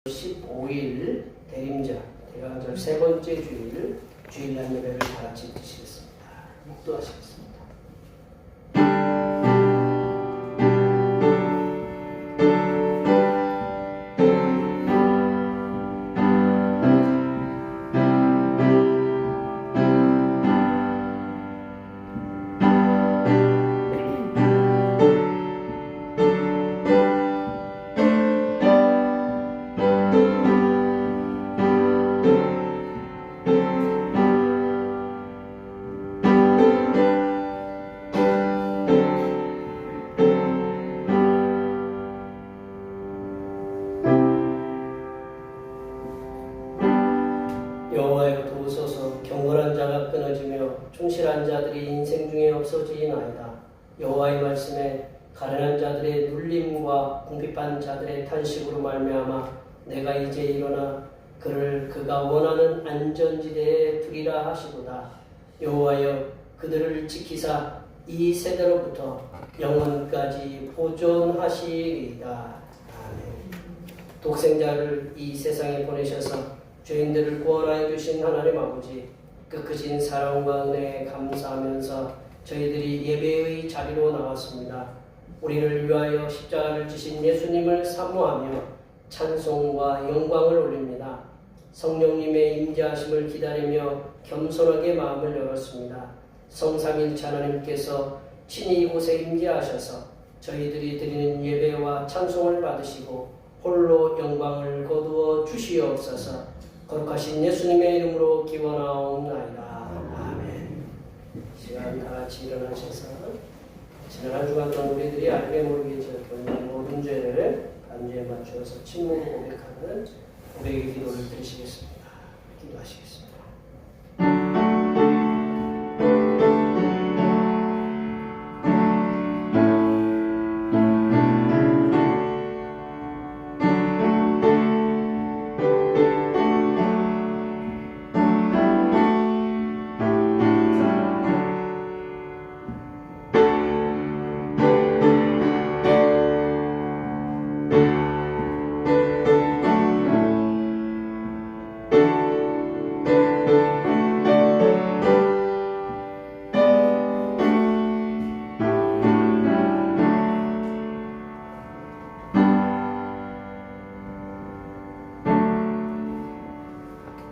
15일 대림절 대강절 세 번째 주일날 예배를 다 같이 드시겠습니다. 묵도하시겠습니다. 여호와여 도우소서. 경건한 자가 끊어지며 충실한 자들이 인생 중에 없어지나이다. 여호와의 말씀에 가련한 자들의 눌림과 궁핍한 자들의 탄식으로 말미암아 내가 이제 일어나 그를 그가 원하는 안전지대에 두리라 하시도다. 여호와여 그들을 지키사 이 세대로부터 영원까지 보존하시리이다. 아멘. 독생자를 이 세상에 보내셔서 죄인들을 구원하여 주신 하나님 아버지, 끝크신 사랑과 은혜에 감사하면서 저희들이 예배의 자리로 나왔습니다. 우리를 위하여 십자가를 지신 예수님을 사모하며 찬송과 영광을 올립니다. 성령님의 임재하심을 기다리며 겸손하게 마음을 열었습니다. 성삼일체 하나님께서 친히 이곳에 임재하셔서 저희들이 드리는 예배와 찬송을 받으시고 홀로 영광을 거두어 주시옵소서. 거룩하신 예수님의 이름으로 기원하옵나이다. 아멘. 시간 다 같이 일어나셔서 지난 한 주간 동안 우리들이 알게 모르게 저지른 모든 죄를 간주에 맞추어서 침묵으로 고백하는 고백의 기도를 드리시겠습니다. 기도하시겠습니다.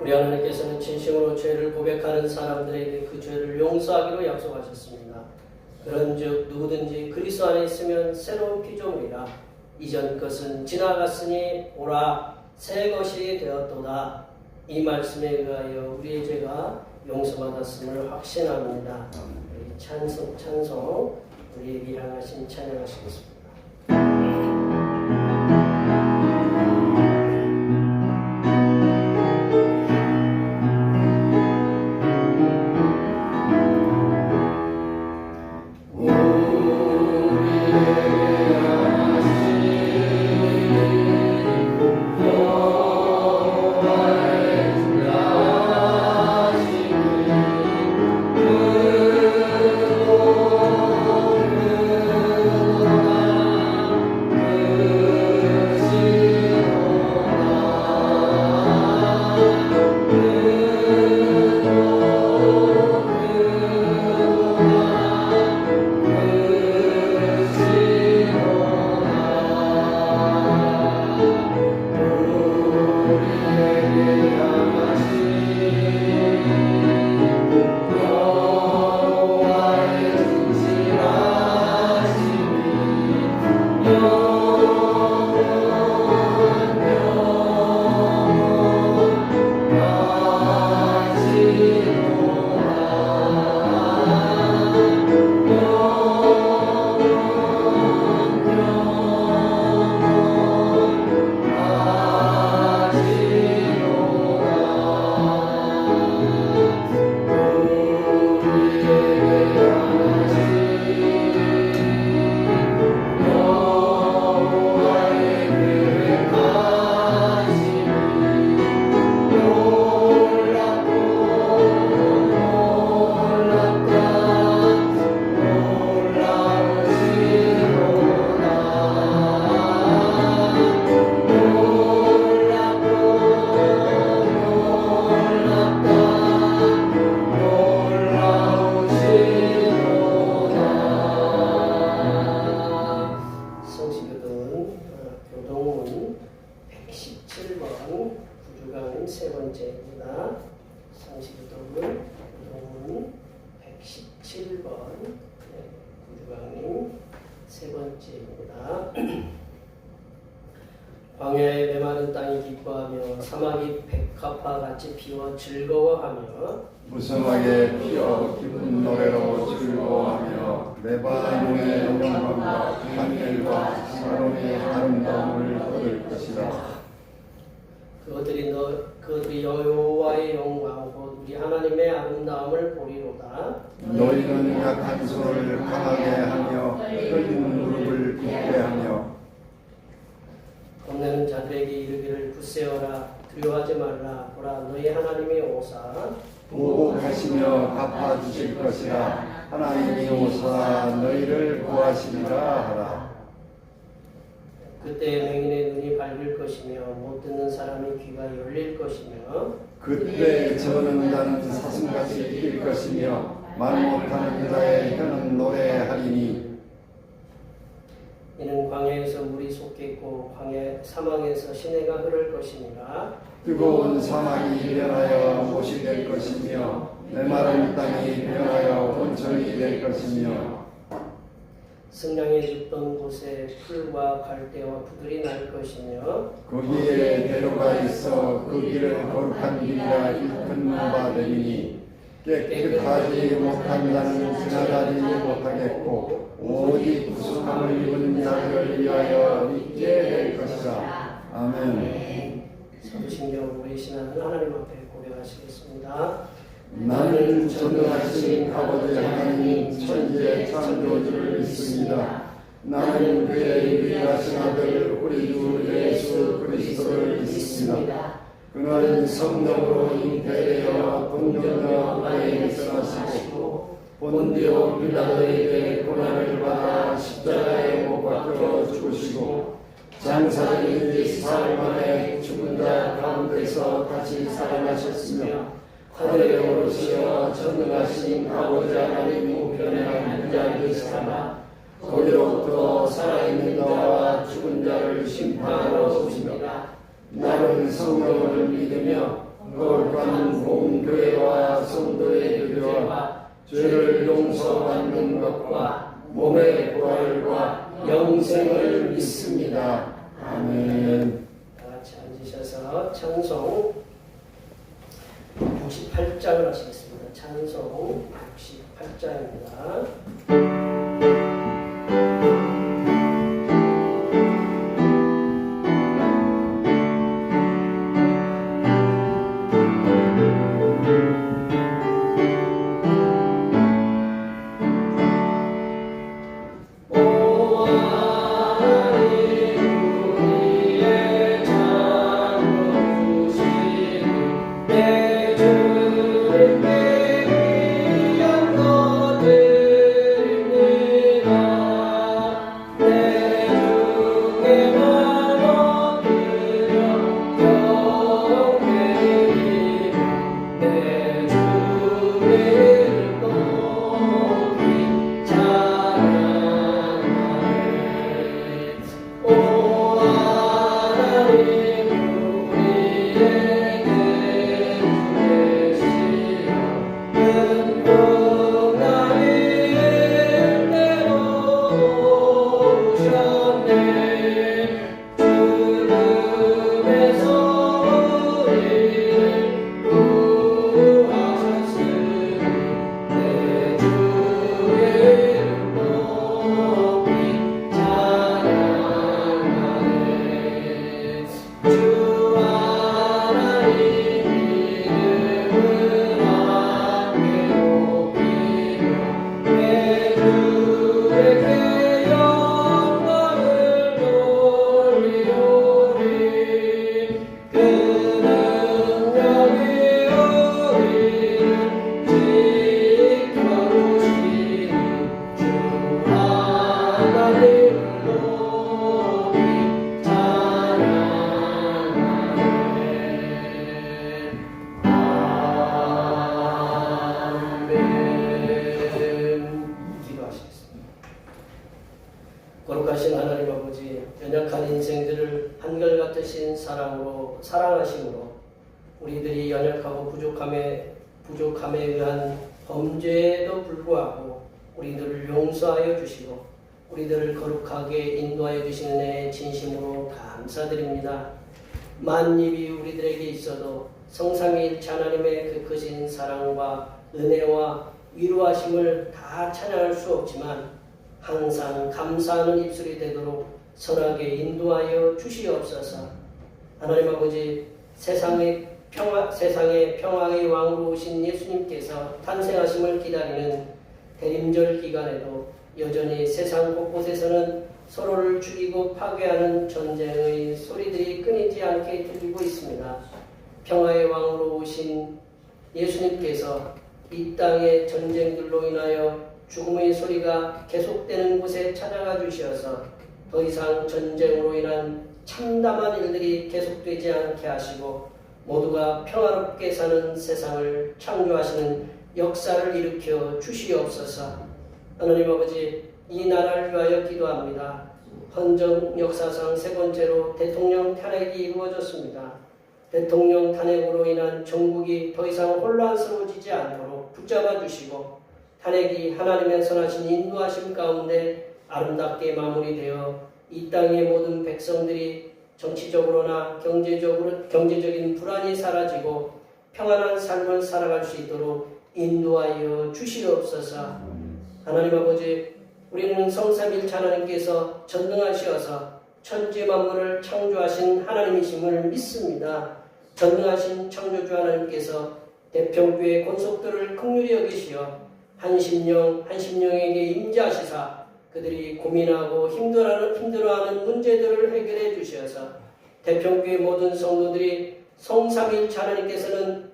우리 하나님께서는 진심으로 죄를 고백하는 사람들에게 그 죄를 용서하기로 약속하셨습니다. 그런즉 누구든지 그리스도 안에 있으면 새로운 피조물이라. 이전 것은 지나갔으니 오라 새 것이 되었도다. 이 말씀에 의하여 우리의 죄가 용서받았음을 확신합니다. 우리 찬송 우리에게 일하신 찬양하시겠습니다. Oh 117번 구주강님 세 번째입니다. 상식이동문 우동문 117번 구주강님 세 번째입니다. 광야의 메마른 땅이 기뻐하며 사막이 백합화 같이 피워 즐거워하며 무성하게 피어 기쁜 노래로 즐거워하며 레바논의 영광과 하늘과 사론의 아름다움을 얻을 것이다. 그들이 여호와의 영광 곧 우리 하나님의 아름다움을 보리로다. 너희는 약한 손을 강하게 하며 떨리는 무릎을 굳게 하며 겁내는 자들에게 이르기를 굳세어라 두려워하지 말라 보라 너희 하나님이 오사 보복하시며 갚아주실 것이라. 하나님이 오사 너희를 구하시리라 하라. 그때 맹인의 눈이 밝을 것이며 못 듣는 사람의 귀가 열릴 것이며 그때 저는 자는 사슴같이 뛸 것이며 말 못하는 자의 혀는 노래하리니 이는 광야에서 물이 솟겠고 광야 사막에서 시내가 흐를 것이니라. 뜨거운 사막이 변하여 못이 될 것이며 메마른 땅이 변하여 온천이 될 것이며 승량에 눕던 곳에 풀과 갈대와 부들이 날 것이며 거기에 대로가 있어 그 길을 거룩한 길이라 일컫는 바 되리니 깨끗하지 못한 자는 지나가지 못하겠고 오직 구속함을 입은 자들을 위하여 있게 될 것이다. 아멘. 사도신경 우리 신앙은 하나님 앞에 고백하시겠습니다. 나는 전능하신 아버지 하나님 천지의 창조주를 믿습니다. 나는 그의 유일하신 아들 우리 주 예수 그리스도를 믿습니다. 그는 성령으로 잉태되어 동정녀 마리아에서 나시고 본디오 빌라도에게 고난을 받아 십자가에 못 박혀 죽으시고 장사된 지 사흘 만에 죽은 자 가운데서 다시 살아나셨으며 하늘에 오르시어 전능하신 아버지 하나님 우편에 앉아 계시다가 거기로부터 살아있는 자와 죽은 자를 심판하러 오십니다. 나는 성령을 믿으며 거룩한 공교회와 성도의 교제와 죄를 용서받는 것과 몸의 부활과 영생을 믿습니다. 아멘. 다 같이 앉으셔서 찬송 68장을 하시겠습니다. 찬송 68장입니다. 내 주를 위한 것들 사랑하심으로 우리들이 연약하고 부족함에 의한 범죄에도 불구하고 우리들을 용서하여 주시고 우리들을 거룩하게 인도하여 주시는 은혜에 진심으로 감사드립니다. 만입이 우리들에게 있어도 성삼위일체 하나님의 그 크신 사랑과 은혜와 위로하심을 다 찬양할 수 없지만 항상 감사하는 입술이 되도록 선하게 인도하여 주시옵소서. 하나님 아버지, 세상의 평화의 왕으로 오신 예수님께서 탄생하심을 기다리는 대림절 기간에도 여전히 세상 곳곳에서는 서로를 죽이고 파괴하는 전쟁의 소리들이 끊이지 않게 들리고 있습니다. 평화의 왕으로 오신 예수님께서 이 땅의 전쟁들로 인하여 죽음의 소리가 계속되는 곳에 찾아가 주셔서 더 이상 전쟁으로 인한 참담한 일들이 계속되지 않게 하시고 모두가 평화롭게 사는 세상을 창조하시는 역사를 일으켜 주시옵소서. 하나님 아버지, 이 나라를 위하여 기도합니다. 헌정 역사상 세 번째로 대통령 탄핵이 이루어졌습니다. 대통령 탄핵으로 인한 전국이 더 이상 혼란스러워지지 않도록 붙잡아 주시고 탄핵이 하나님의 선하신 인도하심 가운데 아름답게 마무리되어 이 땅의 모든 백성들이 정치적으로나 경제적인 불안이 사라지고 평안한 삶을 살아갈 수 있도록 인도하여 주시옵소서. 하나님 아버지, 우리는 성삼일체 하나님께서 전능하시어서 천지 만물을 창조하신 하나님이심을 믿습니다. 전능하신 창조주 하나님께서 대평교의 권속들을 긍휼히 여기시어 한 심령에게 임재하시사 그들이 고민하고 힘들어하는 문제들을 해결해 주셔서 대평교의 모든 성도들이 성삼일체 하나님께서는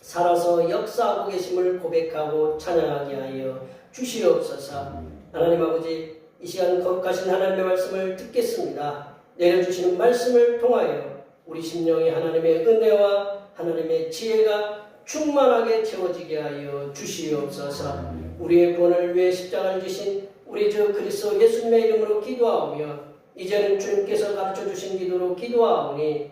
살아서 역사하고 계심을 고백하고 찬양하게 하여 주시옵소서. 하나님 아버지, 이 시간 거룩하신 하나님의 말씀을 듣겠습니다. 내려주시는 말씀을 통하여 우리 심령이 하나님의 은혜와 하나님의 지혜가 충만하게 채워지게 하여 주시옵소서. 우리의 구원을 위해 십자가를 지신 우리 주 그리스도 예수님의 이름으로 기도하오며 이제는 주님께서 가르쳐주신 기도로 기도하오니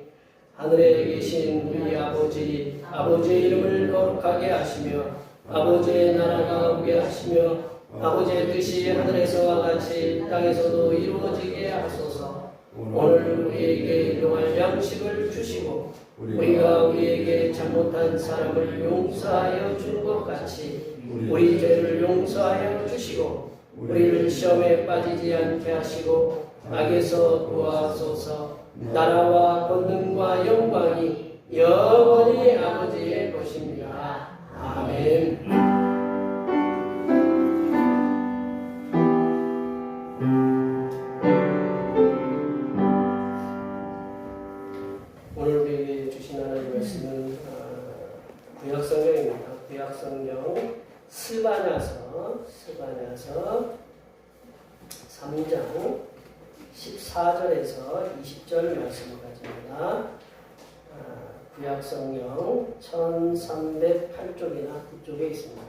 하늘에 계신 우리 아버지의 이름을 거룩하게 하시며 아버지의 나라가 오게 하시며 아버지의 뜻이 하늘에서와 같이 땅에서도 이루어지게 하소서. 오늘 우리에게 일용할 양식을 주시고 우리가 우리에게 잘못한 사람을 용서하여 준 것 같이 우리 죄를 용서하여 주시고 우리를 시험에 빠지지 않게 하시고 악에서 구하소서. 나라와 권능과 영광이 영원히 아버지의 것입니다. 아멘. 오늘 우리에게 주신 하나님의 말씀은 구약성경입니다. 구약성경 스바냐서 3장 14절에서 20절 말씀을 가집니다. 구약성경 1308쪽이나 그쪽에 있습니다.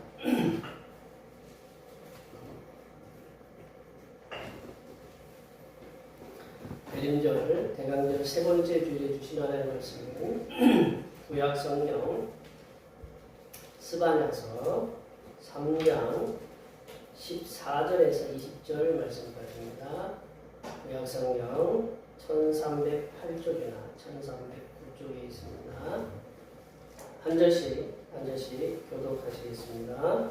대림절, 대강절 세 번째 주일에 주신 하나님의 말씀은 구약성경 스바냐서 3장 14절에서 20절 말씀까지입니다. 구약성경 1308쪽이나 1309쪽에 있습니다. 한 절씩 교독하시겠습니다.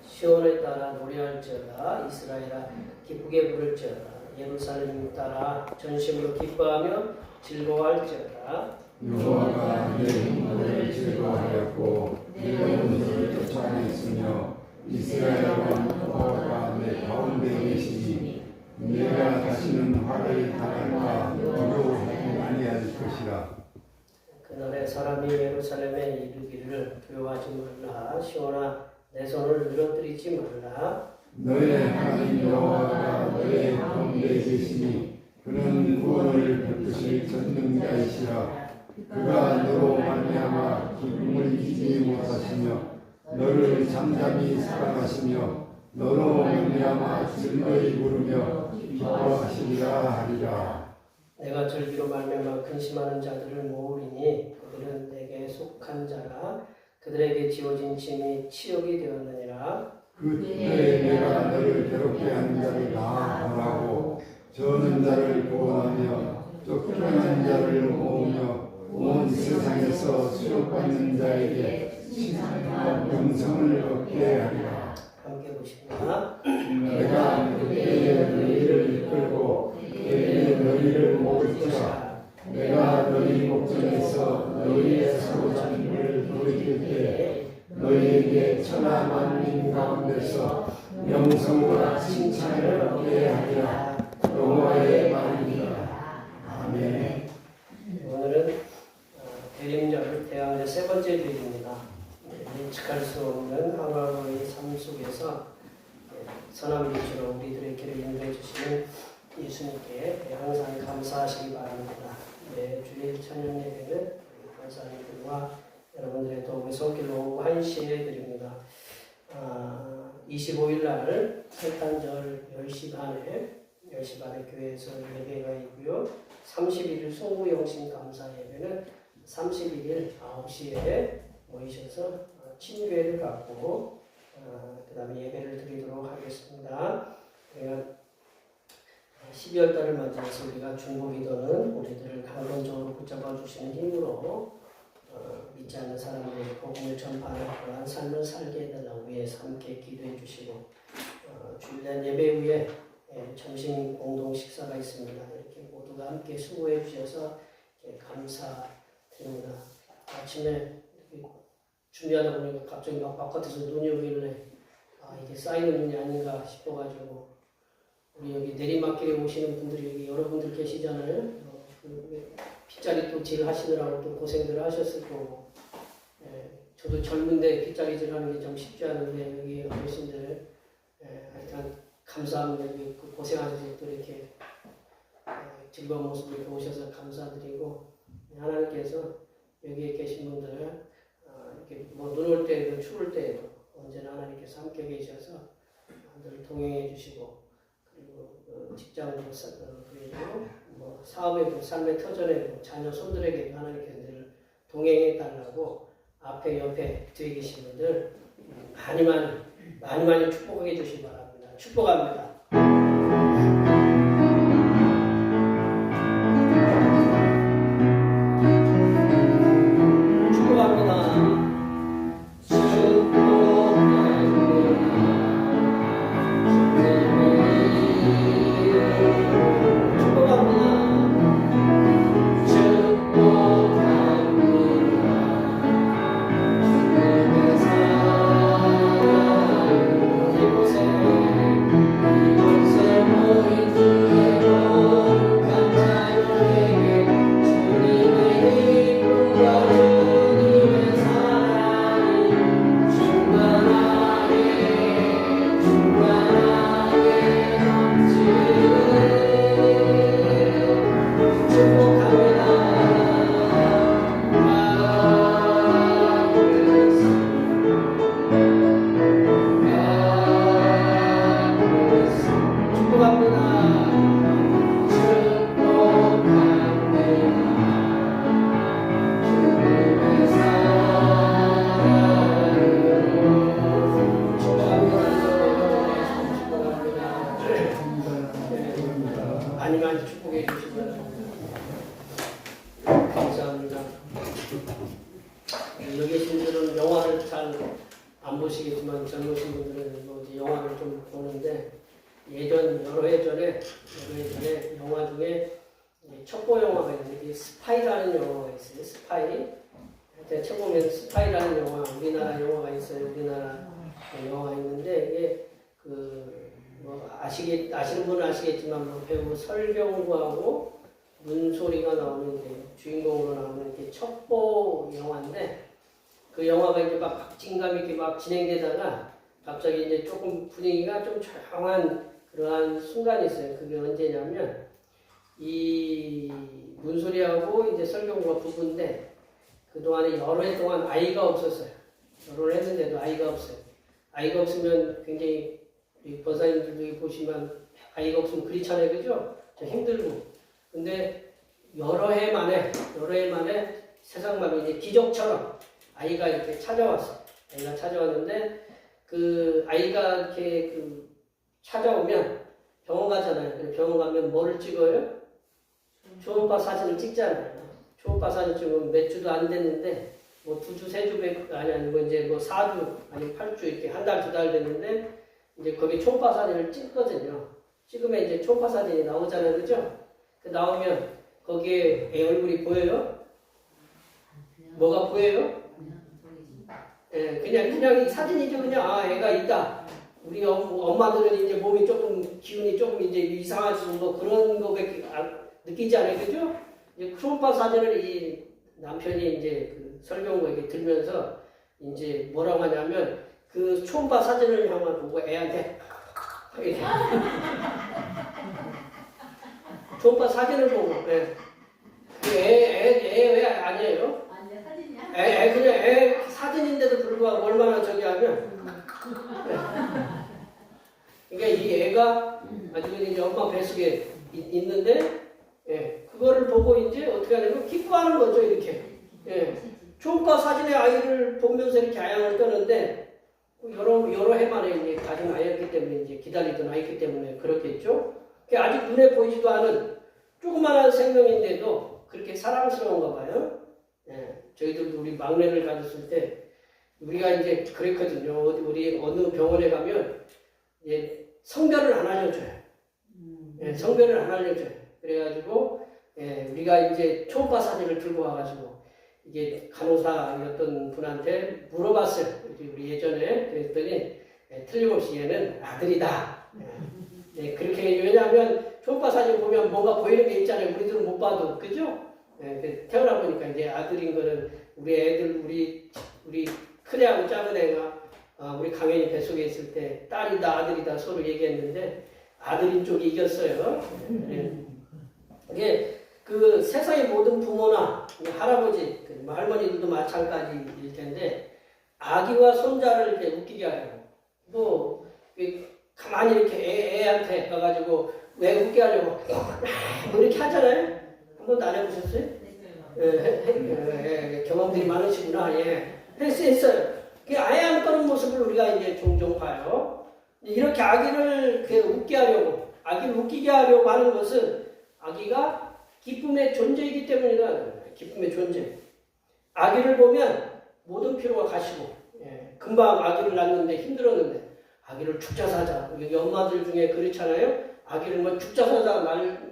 시온에 따라 노래할지어다. 이스라엘아 기쁘게 부를지어다. 예루살렘 따라 전심으로 기뻐하며 즐거워할지어다. 여호와가 내 흥분을 즐거워하였고 내 영혼을 쫓아냈으며 이스라엘 왕 여호와가 내 가운데 계시니 내가 다시는 화를 당할까 두려워하지 아니할 것이라. 그날에 사람이 예루살렘에 이르기를 두려워하지 말라. 시온아 내 손을 늘어뜨리지 말라. 너의 하나님 여호와가 너의 가운데 계시니 그는 구원을 베푸실 전능자이시라. 그가 너로 말미암아 기쁨을 이기지 못하시며 너를 잠잠히 사랑하시며 너로 말미암아 즐거이 부르며 기뻐하시리라 하리라. 내가 절기로 말미암아 근심하는 자들을 모으리니 그들은 내게 속한 자라. 그들에게 지어진 짐이 치욕이 되었느니라. 그때 내가 너를 괴롭게 하는 자를 다 벌하고 저는 자를 구원하며 쫓겨난 자를 모으며 온 세상에서 수욕받는 자에게 칭찬과 명성을 얻게 하리라. 함께 보십니다. 내가 그때에 너희를 이끌고 그때에 너희를 모을 것이라. 내가 너희 목전에서 너희의 사로잡힘을 돌이킬 때에 너희에게 천하 만민 가운데서 명성과 칭찬을 얻게 하리라. 여호와의 말이니라. 아멘. 오늘은 대림절 대항제 세 번째 주일입니다. 예측할 수 없는 하루하루의 삶 속에서 선한 빛으로 우리들의 길을 인도해 주시는 예수님께 항상 감사하시기 바랍니다. 주일 천연 예배는 권사님들과 여러분들의 도움에 손길로 1시에 드립니다. 25일 날 성탄절 10시 반에 교회에서 예배가 있고요. 31일 송구영신 감사 예배는 31일 9시에 모이셔서 친교회를 갖고 그 다음에 예배를 드리도록 하겠습니다. 12월 달을 맞이해서 우리가 중보기도는 우리들을 강건적으로 붙잡아 주시는 힘으로 믿지 않는 사람들에게 복음을 전파하는 그러한 삶을 살게 해달라고 위해서 함께 기도해 주시고 주일날 예배 후에 점심 공동 식사가 있습니다. 이렇게 모두가 함께 수고해 주셔서 감사드립니다. 아침에 준비하다 보니까 갑자기 막 바깥에서 눈이 오길래 이게 쌓이는 눈이 아닌가 싶어가지고 우리 여기 내리막길에 오시는 분들이 여기 여러분들 계시잖아요. 빗자리 또 질 하시느라고 또 고생들 하셨을 거고 저도 젊은데 빗자리 질 하는 게 좀 쉽지 않은데 여기 어르신들 하여튼 감사합니다. 고생하셔서 또 이렇게 즐거운 모습을 이렇게 오셔서 감사드리고 하나님께서 여기에 계신 분들 이렇게 뭐 눈 올 때에도 추울 때에도 언제나 하나님께서 함께 계셔서 늘 동행해 주시고 그리고 직장도 그리고 뭐 사업에도 삶의 터전에도 자녀 손들에게도 하나님께서 늘 동행해 달라고 앞에 옆에 뒤에 계신 분들 많이 축복해 주시기 바랍니다. 축복합니다. 많이 축복해 주시면 감사합니다. 여기 계신 분들은 영화를 잘 안 보시겠지만 젊으신 분들은 뭐 이제 영화를 좀 보는데 여러 해 전에 영화 중에 첩보 영화가 있는데 스파이라는 영화가 있어요. 스파이. 책 보면 스파이라는 영화, 우리나라 영화가 있어요. 우리나라 영화가 있는데 이게 뭐 아시는 분은 아시겠지만 뭐 배우 설경구하고 문소리가 나오는 게 주인공으로 나오는 게 첩보 영화인데 그 영화가 이제 막 박진감 있게 막 진행되다가 갑자기 이제 조금 분위기가 좀 조용한 그러한 순간이 있어요. 그게 언제냐면 이 문소리하고 이제 설경구가 부부인데 그동안에 여러 해 동안 아이가 없었어요. 결혼을 했는데도 아이가 없어요. 아이가 없으면 굉장히 권사님들도 보시면 아이가 없으면 그렇잖아요. 그죠? 좀 힘들고. 근데 여러 해 만에 세상만에 이제 기적처럼 아이가 이렇게 찾아왔어요. 아이가 찾아왔는데 그 아이가 이렇게 그 찾아오면 병원 가잖아요. 그래서 병원 가면 뭐를 찍어요? 초음파 사진을 찍잖아요. 초음파 사진 찍으면 몇 주도 안 됐는데 뭐 2주, 3주 아니고 이제 뭐 4주 아니면 8주 이렇게 한 달, 2달 됐는데 이제 거기 초음파 사진을 찍거든요. 찍으면 이제 초음파 사진이 나오잖아요. 그죠? 그 나오면 거기에 애 얼굴이 보여요? 뭐가 보여요? 예, 그냥 이 사진이죠. 그냥 아 애가 있다. 우리 엄마들은 이제 몸이 조금 기운이 조금 이제 이상하지 뭐 그런 거밖에 느끼지 않아요. 그죠? 이제 초음파 사진을 이 남편이 이제 그 설교하고 들면서 이제 뭐라고 하냐면 그 초음파 사진을 향해 보고 애한테 이렇게 초음파 사진을 보고 애 왜 아니에요? 아니야 사진이야? 그냥 애 사진인데도 불구하고 얼마나 저기 하면 그러니까 이 애가 아주 이제 엄마 뱃속에 있는데 그거를 보고 이제 어떻게 하냐면 기뻐하는 거죠. 이렇게 초음파 사진의 아이를 보면서 이렇게 아양을 떠는데 여러 해 만에 이제 가진 아이였기 때문에 이제 기다리던 아이였기 때문에 그렇겠죠. 아직 눈에 보이지도 않은 조그마한 생명인데도 그렇게 사랑스러운가 봐요. 저희들도 우리 막내를 가졌을 때 우리가 이제 그랬거든요. 우리 어느 병원에 가면 성별을 안 알려줘요. 성별을 안 알려줘요. 그래가지고 우리가 이제 초음파 사진을 들고 와가지고 이게 간호사였던 분한테 물어봤어요. 우리 예전에 그랬더니 틀림없이 얘는 아들이다. 그렇게 왜냐하면 초음파 사진 보면 뭔가 보이는 게 있잖아요. 우리들은 못 봐도 그죠? 태어나 보니까 이제 아들인 거는 우리 애들 우리 큰애하고 작은 애가 우리 강현이 뱃속에 있을 때 딸이다 아들이다 서로 얘기했는데 아들인 쪽이 이겼어요. 이게 그 세상의 모든 부모나 할아버지, 할머니들도 마찬가지일 텐데 아기와 손자를 이렇게 웃기게 하려고 또 가만히 이렇게 애한테 가가지고 왜 웃게 하려고 뭐 이렇게 하잖아요. 한 번도 안 해보셨어요? 경험들이 많으시구나. 했어요. 아예 안 떠는 모습을 우리가 이제 종종 봐요. 이렇게 아기를 웃게 하려고, 아기를 웃기게 하려고 하는 것은 아기가 기쁨의 존재이기 때문이다. 기쁨의 존재. 아기를 보면 모든 피로가 가시고, 금방 아기를 낳는데 힘들었는데, 아기를 죽자 사자. 여기 엄마들 중에 그렇잖아요. 아기를 뭐 죽자 사자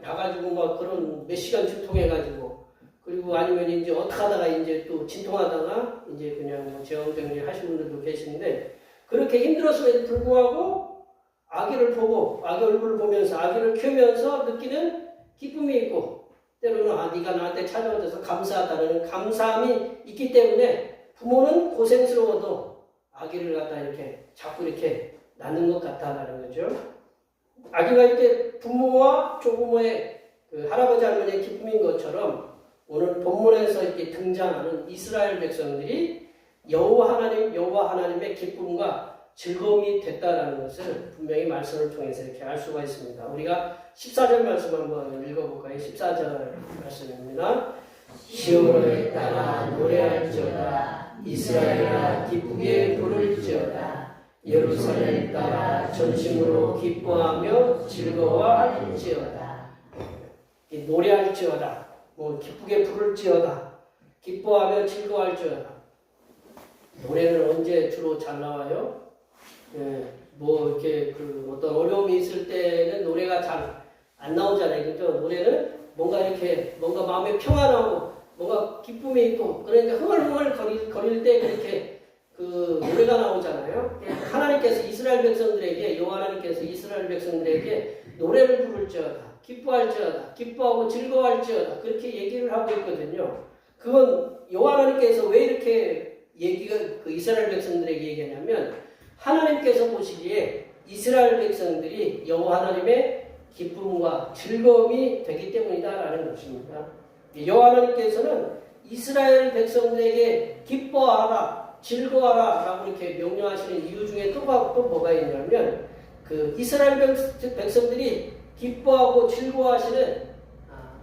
나가지고 막 그런 몇 시간씩 통해가지고, 그리고 아니면 이제 어떻게 하다가 이제 또 진통하다가 이제 그냥 뭐 제왕정리 하신 분들도 계시는데, 그렇게 힘들었음에도 불구하고 아기를 보고, 아기 얼굴을 보면서 아기를 키우면서 느끼는 기쁨이 있고, 때로는 네가 나한테 찾아와줘서 감사하다는 감사함이 있기 때문에 부모는 고생스러워도 아기를 갖다 이렇게 자꾸 이렇게 낳는 것 같다라는 거죠. 아기가 이렇게 부모와 조부모의 그 할아버지 할머니의 기쁨인 것처럼 오늘 본문에서 이렇게 등장하는 이스라엘 백성들이 여호와 하나님의 기쁨과 즐거움이 됐다라는 것을 분명히 말씀을 통해서 이렇게 알 수가 있습니다. 우리가 14절 말씀 한번 읽어볼까요? 14절 말씀입니다. 시온을 따라 노래할지어다. 이스라엘아 기쁘게 부를지어다. 예루살렘 따라 전심으로 기뻐하며 즐거워할지어다. 노래할지어다. 뭐 기쁘게 부를지어다. 기뻐하며 즐거워할지어다. 노래는 언제 주로 잘 나와요? 뭐 이렇게 어떤 어려움이 있을 때는 노래가 잘 안 나오잖아요. 그러니까 노래는 뭔가 이렇게 뭔가 마음에 평안하고 뭔가 기쁨이 있고 그러니까 흥얼흥얼 거릴 때 그렇게 노래가 나오잖아요. 하나님께서 이스라엘 백성들에게 여호와 하나님께서 이스라엘 백성들에게 노래를 부를지어다. 기뻐할지어다. 기뻐하고 즐거워할지어다. 그렇게 얘기를 하고 있거든요. 그건 여호와 하나님께서 왜 이렇게 얘기가 이스라엘 백성들에게 얘기하냐면 하나님께서 보시기에 이스라엘 백성들이 여호와 하나님의 기쁨과 즐거움이 되기 때문이다라는 것입니다. 여호와 하나님께서는 이스라엘 백성들에게 기뻐하라, 즐거워하라 라고 이렇게 명령하시는 이유 중에 또 뭐가 있냐면 이스라엘 백성들이 기뻐하고 즐거워하시는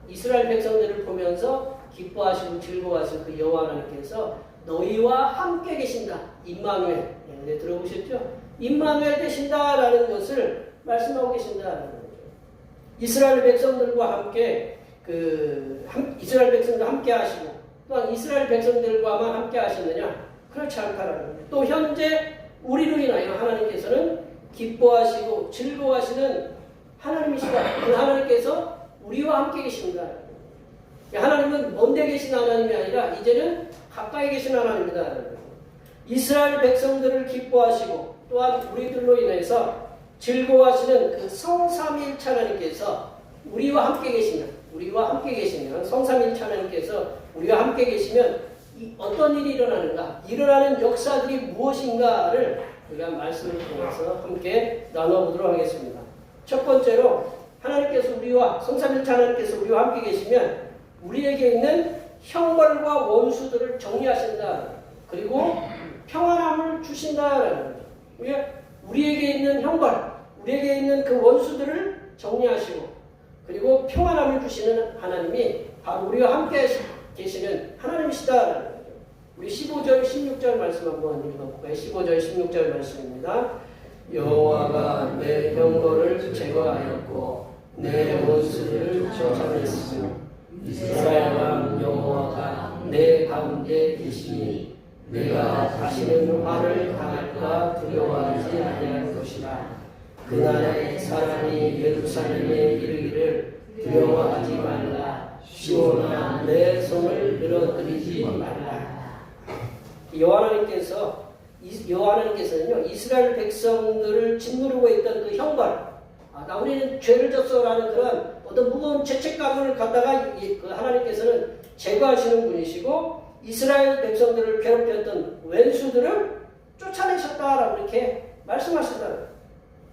이스라엘 백성들을 보면서 기뻐하시고 즐거워하시는 그 여호와 하나님께서 너희와 함께 계신다. 임마누엘. 네, 들어보셨죠? 임마누엘 되신다라는 것을 말씀하고 계신다라는 거죠. 이스라엘 백성들과 함께 이스라엘 백성들 함께 하시고 또한 이스라엘 백성들과만 함께 하셨느냐? 그렇지 않다라는 거예요. 또 현재 우리로 인하여 하나님께서는 기뻐하시고 즐거워하시는 하나님이시다. 그 하나님께서 우리와 함께 계십니다. 하나님은 먼데 계신 하나님이 아니라 이제는 가까이 계신 하나님이다. 이스라엘 백성들을 기뻐하시고 또한 우리들로 인해서 즐거워하시는 그 성삼위일체 하나님께서 우리와 함께 계시면 성삼위일체 하나님께서 우리와 함께 계시면 어떤 일이 일어나는가, 일어나는 역사들이 무엇인가를 우리가 말씀을 통해서 함께 나눠보도록 하겠습니다. 첫 번째로 하나님께서 성삼위일체 하나님께서 우리와 함께 계시면 우리에게 있는 형벌과 원수들을 정리하신다. 그리고 평안함을 주신다라는 거죠. 우리에게 있는 형벌, 우리에게 있는 그 원수들을 정리하시고 그리고 평안함을 주시는 하나님이 바로 우리와 함께 계시는 하나님이시다라는 거죠. 우리 15절, 16절 말씀 한번 읽어볼까요? 15절, 16절 말씀입니다. 여호와가 내 형벌을 제거하였고 내 원수들을 쫓아냈으며 이스라엘 왕 여호와가 내 가운데 계시니 내가 다시는 화를 당할까 두려워하지 아니할 것이라. 그날에 사람이 예루살렘에 이르기를 두려워하지 말라. 시온아 내 손을 늘어뜨리지 말라. 여호와님께서는요 이스라엘 백성들을 짓누르고 있던 그 형벌, 우리는 죄를 졌어라는 그런 어떤 무거운 죄책감을 갖다가 하나님께서는 제거하시는 분이시고 이스라엘 백성들을 괴롭혔던 왼수들을 쫓아내셨다라고 이렇게 말씀하신다.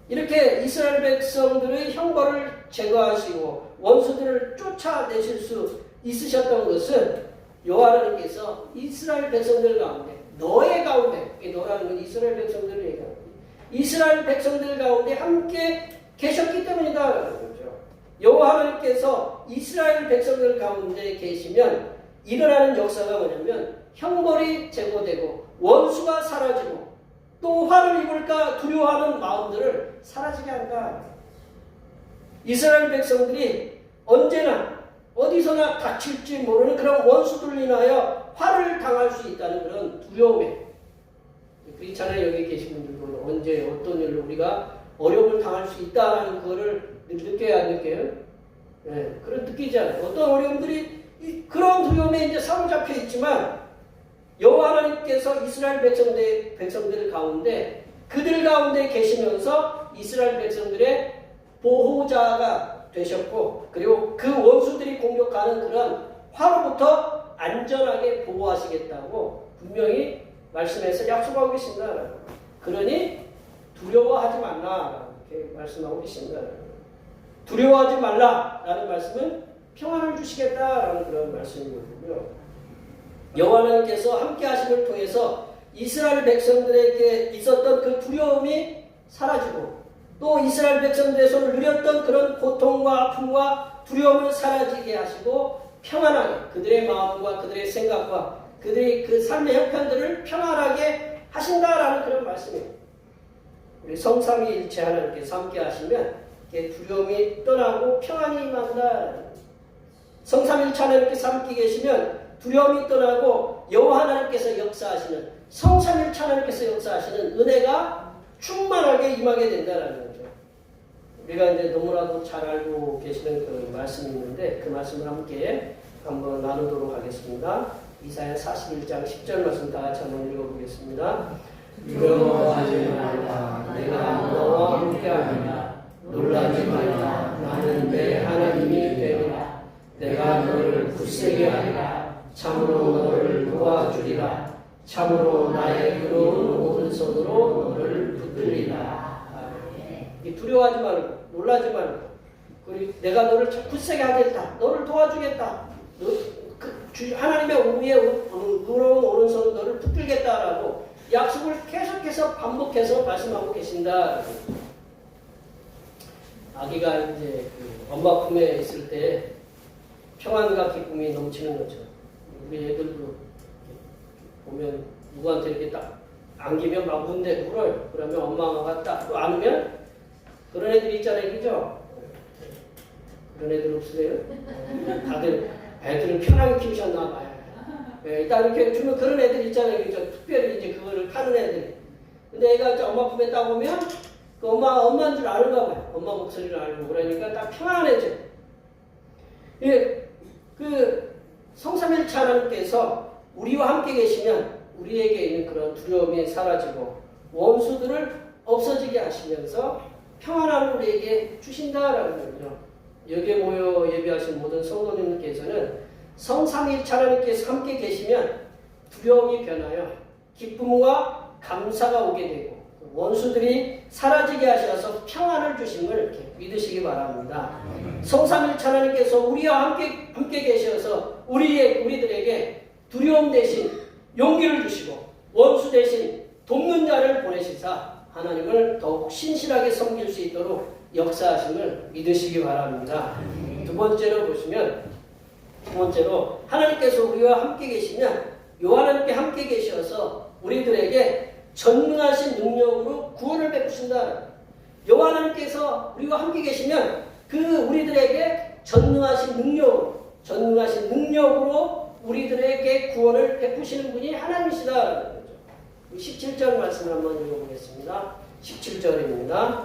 이렇게 이스라엘 백성들의 형벌을 제거하시고 원수들을 쫓아내실 수 있으셨던 것은 여호와 하나님께서 이스라엘 백성들 가운데 너의 가운데, 너라는 건 이스라엘 백성들을 얘기합니다. 이스라엘 백성들 가운데 함께 계셨기 때문이다. 여호와 하나님께서 이스라엘 백성들 가운데 계시면 일어나는 역사가 뭐냐면 형벌이 제거되고 원수가 사라지고 또 화를 입을까 두려워하는 마음들을 사라지게 한다. 이스라엘 백성들이 언제나 어디서나 닥칠지 모르는 그런 원수들로 인하여 화를 당할 수 있다는 그런 두려움에, 그렇잖아요. 여기 계신 분들도 언제 어떤 일로 우리가 어려움을 당할 수 있다는 그거를 느껴야 안 느껴요? 네, 그런 느끼지 않아요. 어떤 어려움들이 그런 두려움에 이제 사로잡혀 있지만 여호와 하나님께서 이스라엘 백성들 가운데 그들 가운데 계시면서 이스라엘 백성들의 보호자가 되셨고 그리고 그 원수들이 공격하는 그런 화로부터 안전하게 보호하시겠다고 분명히 말씀해서 약속하고 계신다. 그러니 두려워하지 말라 이렇게 말씀하고 계신다. 두려워하지 말라라는 말씀은 평안을 주시겠다라는 그런 말씀이거든요. 여호와 하나님께서 함께 하심을 통해서 이스라엘 백성들에게 있었던 그 두려움이 사라지고 또 이스라엘 백성들의 손을 누렸던 그런 고통과 아픔과 두려움을 사라지게 하시고 평안하게 그들의 마음과 그들의 생각과 그들의 그 삶의 형편들을 평안하게 하신다라는 그런 말씀입니다. 우리 성삼위일체 하나님께서 함께 하시면 두려움이 떠나고 평안이 임한다. 성삼위일체 하나님께서 함께 계시면 두려움이 떠나고 여호와 하나님께서 역사하시는 성삼위일체 하나님께서 역사하시는 은혜가 충만하게 임하게 된다는 거죠. 우리가 이제 너무나도 잘 알고 계시는 그 말씀이 있는데 그 말씀을 함께 한번 나누도록 하겠습니다. 이사야 41장 10절 말씀 다 같이 한번 읽어보겠습니다. 두려워하지 말라. 내가 너와 함께하리라. 놀라지 말라. 나는 내 하나님이 되리라. 내가 너를 굳세게 하리라. 참으로 너를 도와주리라. 참으로 나의 의로운 오른손으로 너를 붙들리라. 두려워하지 말고 놀라지 말고 그리고 내가 너를 굳세게 하겠다. 너를 도와주겠다. 하나님의 우리의 의로운 오른손으로 너를 붙들겠다라고 약속을 계속해서 반복해서 말씀하고 계신다. 아기가 이제 엄마 품에 있을 때 평안과 기쁨이 넘치는 거죠. 우리 애들도 보면 누구한테 이렇게 딱 안기면 막 울어요. 그러면 엄마가 딱 안으면 그런 애들이 있잖아요. 그죠? 그런 애들 없으세요? 다들 애들을 편하게 키우셨나 봐요. 일단 이렇게 주면 그런 애들 있잖아요. 그죠? 특별히 이제 그거를 타는 애들. 근데 애가 이제 엄마 품에 딱 오면 그 엄마인 줄 아는가 봐요. 엄마 목소리를 알고 그러니까 딱 평안해져. 예, 그 성삼일체 하나님께서 우리와 함께 계시면 우리에게 있는 그런 두려움이 사라지고 원수들을 없어지게 하시면서 평안함을 우리에게 주신다라는 거죠. 여기에 모여 예배하신 모든 성도님께서는 성삼일체 하나님께서 함께 계시면 두려움이 변하여 기쁨과 감사가 오게 되고 원수들이 사라지게 하셔서 평안을 주심을 이렇게 믿으시기 바랍니다. 성삼일체 하나님께서 우리와 함께 계셔서 우리들에게 두려움 대신 용기를 주시고 원수 대신 돕는 자를 보내시사 하나님을 더욱 신실하게 섬길 수 있도록 역사하심을 믿으시기 바랍니다. 두 번째로 하나님께서 우리와 함께 계시면 하나님께 함께 계셔서 우리들에게 전능하신 능력으로 구원을 베푸신다. 여호와 하나님께서 우리와 함께 계시면 그 우리들에게 전능하신 능력으로 우리들에게 구원을 베푸시는 분이 하나님이시다. 17절 말씀을 한번 읽어보겠습니다. 17절입니다.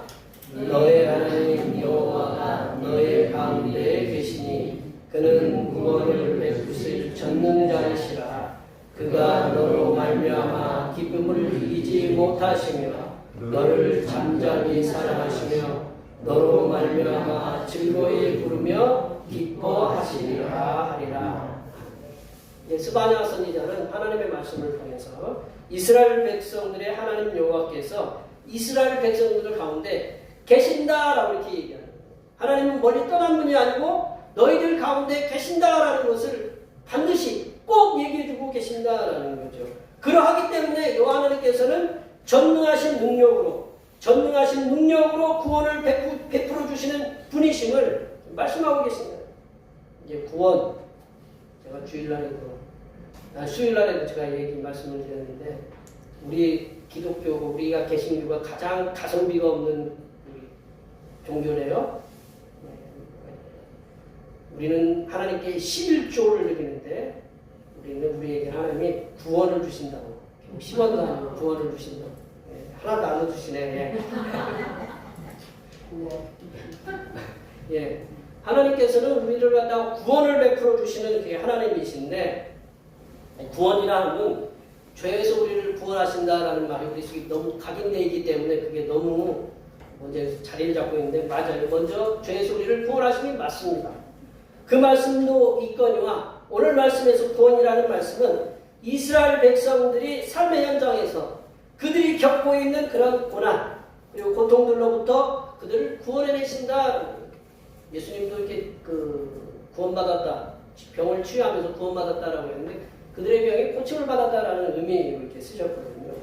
너의 하나님 여호와가 너의 가운데에 계시니 그는 구원을 베푸실 전능자이시라. 그가 너로 말미암아 기쁨을 이기지 못하시며 너를 잠잠히 사랑하시며 너로 말미암아 즐거이 부르며 기뻐하시리라 하리라. 스바냐 선지자는 하나님의 말씀을 통해서 이스라엘 백성들의 하나님 여호와께서 이스라엘 백성들 가운데 계신다라고 이렇게 얘기하는 거예요. 하나님은 멀리 떠난 분이 아니고 너희들 가운데 계신다라는 것을 반드시 꼭 얘기해주고 계신다라는 거죠. 그러하기 때문에 여호와 하나님께서는 전능하신 능력으로 구원을 베풀어 주시는 분이심을 말씀하고 계십니다. 이제 구원, 제가 수요일날에도 제가 말씀을 드렸는데 우리 기독교고 우리가 개신교가 가장 가성비가 없는 종교래요. 우리는 하나님께 11조를 드리는데 우리에게 하나님이 구원을 주신다고 10원도 아니고 구원을 주신다고. 하나도 안 넣어주시네. 예. 하나님께서는 우리를 갖다가 구원을 베풀어 주시는 그게 하나님이신데, 구원이라 하면 죄에서 우리를 구원하신다라는 말이 우리 속에 너무 각인되어 있기 때문에 그게 너무 먼저 자리를 잡고 있는데, 맞아요. 먼저 죄에서 우리를 구원하심이 맞습니다. 그 말씀도 있거니와 오늘 말씀에서 구원이라는 말씀은 이스라엘 백성들이 삶의 현장에서 그들이 겪고 있는 그런 고난 그리고 고통들로부터 그들을 구원해내신다. 예수님도 이렇게 구원받았다, 병을 치유하면서 구원받았다라고 했는데 그들의 병에 고침을 받았다라는 의미로 이렇게 쓰셨거든요.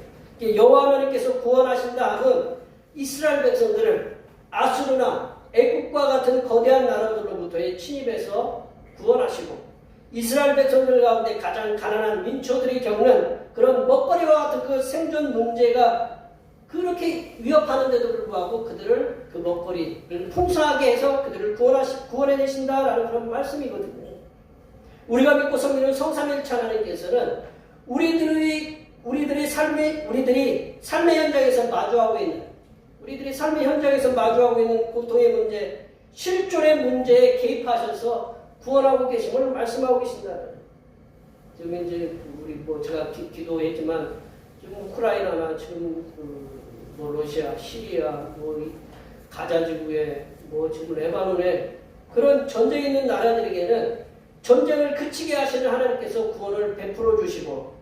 여호와 하나님께서 구원하신다 하면 이스라엘 백성들을 아수르나 애국과 같은 거대한 나라들로부터의 침입에서 구원하시고 이스라엘 백성들 가운데 가장 가난한 민초들이 겪는 그런 먹거리와 같은 그 생존 문제가 그렇게 위협하는데도 불구하고 그들을 그 먹거리를 풍성하게 해서 그들을 구원해내신다라는 그런 말씀이거든요. 우리가 믿고 섬기는 성삼일체 하나님께서는 우리들이 삶의 현장에서 마주하고 있는 고통의 문제, 실존의 문제에 개입하셔서 구원하고 계심을 말씀하고 계신다. 지금 이제 우리 제가 기도했지만 지금 우크라이나나 지금 러시아, 시리아, 가자 지구에 지금 레바논에 그런 전쟁이 있는 나라들에게는 전쟁을 그치게 하시는 하나님께서 구원을 베풀어 주시고,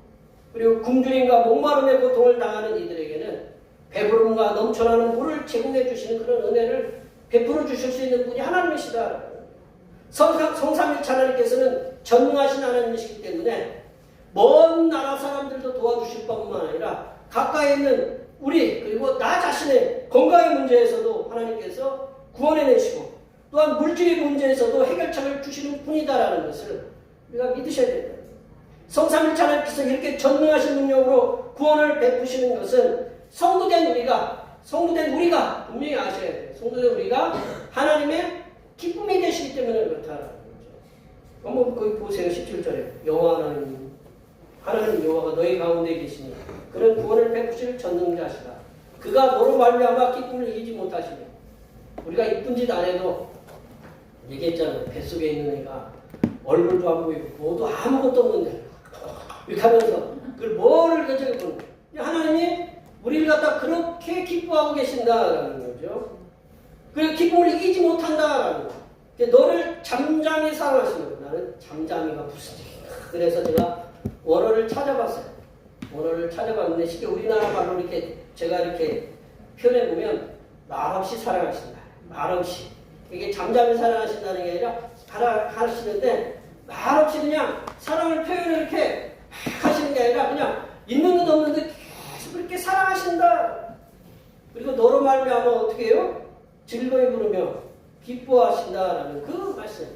그리고 굶주림과 목마름의 고통을 당하는 이들에게는 배부름과 넘쳐나는 물을 제공해 주시는 그런 은혜를 베풀어 주실 수 있는 분이 하나님이시다. 성삼일체 하나님께서는 전능하신 하나님이시기 때문에 먼 나라 사람들도 도와주실 뿐만 아니라 가까이 있는 우리 그리고 나 자신의 건강의 문제에서도 하나님께서 구원해내시고 또한 물질의 문제에서도 해결책을 주시는 분이다라는 것을 우리가 믿으셔야 된다. 성삼일체 하나님께서 이렇게 전능하신 능력으로 구원을 베푸시는 것은 성도된 우리가 분명히 아셔야 돼요. 성도된 우리가 하나님의 기쁨이 되시기 때문에 그렇다라는 거죠. 한번 거기 보세요. 17절에 여호와 하나님 여호와가 너희 가운데 계시니 그는 구원을 베푸실 전능자시다. 그가 너로 말미암아 기쁨을 이기지 못하시며. 우리가 이쁜 짓 안 해도 얘기했잖아요. 뱃속에 있는 애가 얼굴도 안 보이고 뭐도 아무것도 없는데 이렇게 하면서 그걸 뭐를 가지고 보는 거예요. 하나님이 우리를 갖다 그렇게 기뻐하고 계신다라는 거죠. 그리고 기쁨을 이기지 못한다라는 거예요. 너를 잠잠히 사랑하시는 거예요. 나는 잠잠이가 무슨 얘기야. 그래서 제가 원어를 찾아봤어요. 원어를 찾아봤는데 쉽게 우리나라 말로 이렇게 제가 이렇게 표현해 보면 말없이 사랑하신다. 말없이. 이게 잠잠히 사랑하신다는 게 아니라 하시는데 말없이 그냥 사랑을 표현을 이렇게 하시는 게 아니라 그냥 있는 듯 없는 듯 계속 그렇게 사랑하신다. 그리고 너로 말미암아 어떻게 해요? 즐거이 부르며 기뻐하신다라는 그 말씀.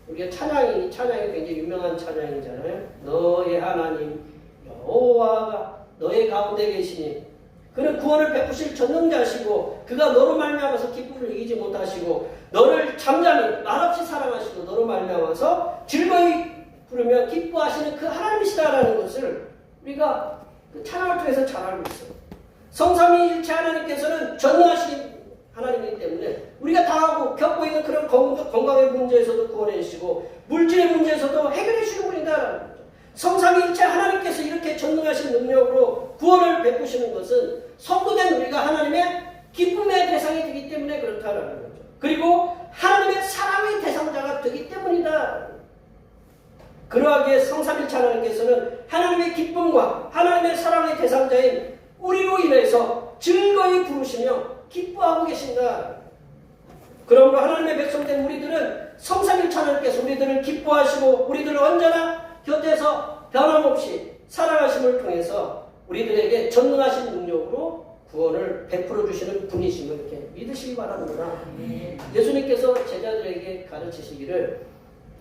우리가 찬양이 굉장히 유명한 찬양이잖아요. 너의 하나님 여호와가 너의 가운데 계시니 그는 구원을 베푸실 전능자시고 그가 너로 말미암아서 기쁨을 이기지 못하시고 너를 잠잠히 말없이 사랑하시고 너로 말미암아서 즐거이 부르며 기뻐하시는 그 하나님이시다라는 것을 우리가 그 찬양을 통해서 잘 알고 있어요. 성삼위일체 하나님께서는 전능하신 하나님이기 때문에 우리가 당하고 겪고 있는 그런 건강의 문제에서도 구원해 주시고 물질의 문제에서도 해결해 주시는 분이다라는 거죠. 성삼위일체 하나님께서 이렇게 전능하신 능력으로 구원을 베푸시는 것은 성도된 우리가 하나님의 기쁨의 대상이 되기 때문에 그렇다라는 거죠. 그리고 하나님의 사랑의 대상자가 되기 때문이다. 그러하기에 성삼일체 하나님께서는 하나님의 기쁨과 하나님의 사랑의 대상자인 우리로 인해서 즐거이 부르시며 기뻐하고 계신다. 그러므로 하나님의 백성된 우리들은 성삼일체 하나님께서 우리들을 기뻐하시고 우리들을 언제나 곁에서 변함없이 사랑하심을 통해서 우리들에게 전능하신 능력으로 구원을 베풀어 주시는 분이심을 이렇게 믿으시기 바랍니다. 예수님께서 제자들에게 가르치시기를